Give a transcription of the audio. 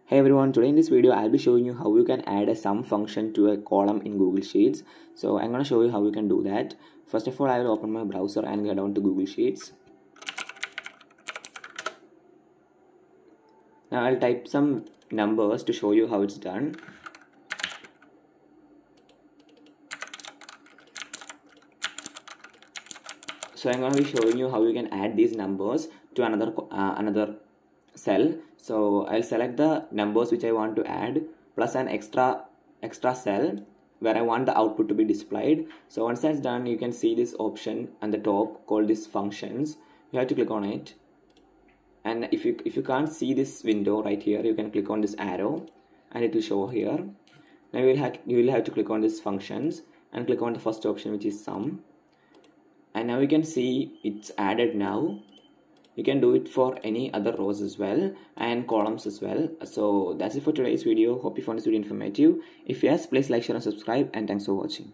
Hey everyone, today in this video I'll be showing you how you can add a sum function to a column in Google Sheets. So I'm going to show you how you can do that. First of all, I will open my browser and get down to Google Sheets. Now I'll type some numbers to show you how it's done. So I'm going to be showing you how you can add these numbers to another cell. So I'll select the numbers which I want to add plus an extra cell where I want the output to be displayed. So once that's done, you can see this option on the top called this functions. You have to click on it, and if you can't see this window right here, you can click on this arrow and it will show here. Now you will have to click on this functions and click on the first option, which is sum. And now you can see it's added now. You can do it for any other rows as well and columns as well. So that's it for today's video. Hope you found this video informative. If yes, please like, share and subscribe, and thanks for watching.